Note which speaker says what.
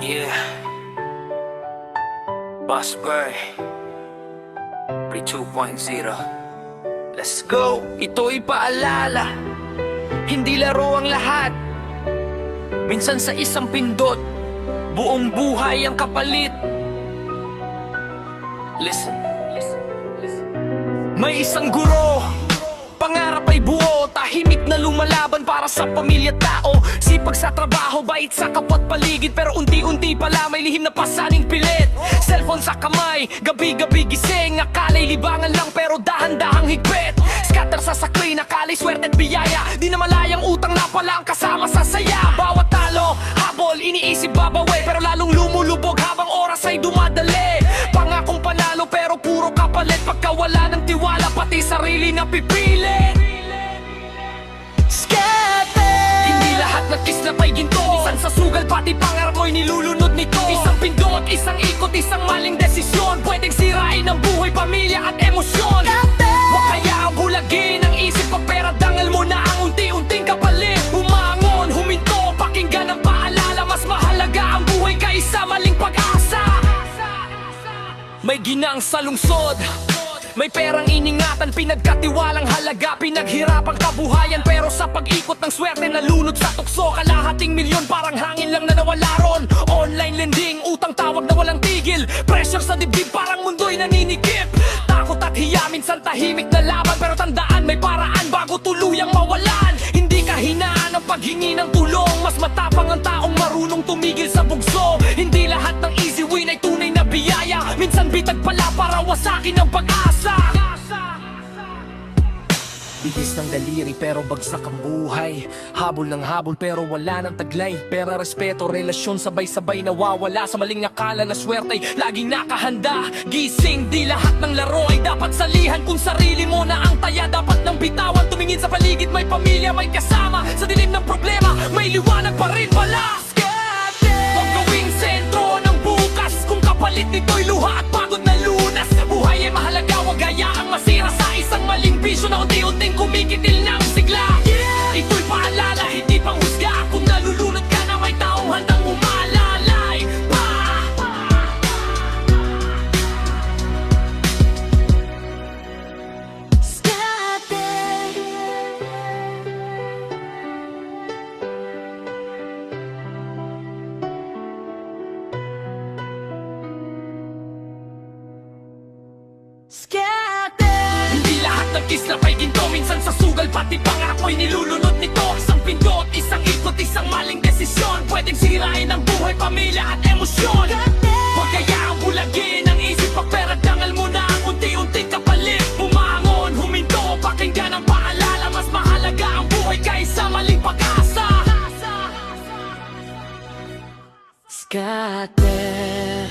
Speaker 1: Yeah, Boss Boy, Pre 2.0. Let's go! Ito'y paalala, hindi laro ang lahat. Minsan sa isang pindot, buong buhay ang kapalit. Listen. May isang guro, pangarap ay buo, tahimik na lumalaban para sa pamilya tao. Sipag sa trabaho, bait sa kapwa't paligid, pero unti-unti pala may lihim na pasaning pilit. Cellphone sa kamay, gabi-gabi gising, akala'y libangan lang pero dahan-dahang higpit. Scatter sa sakli, nakala'y swerte at biyaya, di na malayang utang na pala ang kasama sa saya. Bawat talo, habol, iniisip babawi, pero lalong lumulubog habang oras ay dumadali. Pangakong panalo pero puro kapalit, pagka wala ng tiwala pati sarili na pipilit. Hindi lahat ng kislap ay ginto, minsan sa sugal pati pangarap mo'y nilulunod nito. Isang pindot, isang ikot, isang maling desisyon, pwedeng sirain ang buhay, pamilya at emosyon. Huwag kaya ang bulagin ang isip pag pera, dangal mo na ang unti-unting kapalit. Umangon, huminto, pakinggan ang paalala, mas mahalaga ang buhay kaysa maling pag-asa. May ginang sa lungsod, may perang iningatan, pinagkatiwalang halaga, pinaghirapang kabuhayan, pero sa pag-ikot ng swerte nalunod sa tukso. Kalahating milyon parang hangin lang na nawala ron. Online lending, utang tawag na walang tigil, pressure sa dibdib parang mundo'y naninikip. Takot at hiya, minsan tahimik na laban, pero tandaan may paraan bago tuluyang mawalan. Hindi kahinaan ang paghingi ng tulong, mas matapang ang taong marunong tumigil sa bugso. Hindi lahat ng easy win ay tunay na biyaya, minsan bitag pala para wasakin ang pag-asa. Bihis ng daliri pero bagsak ang buhay, habol ng habol pero wala ng taglay. Pera, respeto, relasyon sabay-sabay nawawala, sa maling akala na swerte'y laging nakahanda. Gising, di lahat ng laro ay dapat salihan, kung sarili mo na ang taya dapat nang bitawan. Tumingin sa paligid, may pamilya, may kasama, sa dilim ng problema may liwanag pa rin pala. Huwag gawing sentro ng bukas, kung kapalit nito'y luha at pagod na lunas. Buhay ay mahalaga, huwag hayaang masira sa isang maling bisyo na unti-unting kumikitil ng sigla. Ito'y paalala, hindi pang husga, kung nalulunod ka na may taong handang umalalay pa. Hindi lahat ng kislap ay ginto, minsan sa sugal pati pangarap mo'y nilulunod nito. Isang pindot, isang ikot, isang maling desisyon, pwedeng sirain ang buhay, pamilya at emosyon. Huwag kaya ang bulagin ang isip pag pera, dangal mo na ang unti-unting kapalit. Umangon, huminto, pakinggan ang paalala, mas mahalaga ang buhay kaysa maling pag-asa. Scatter.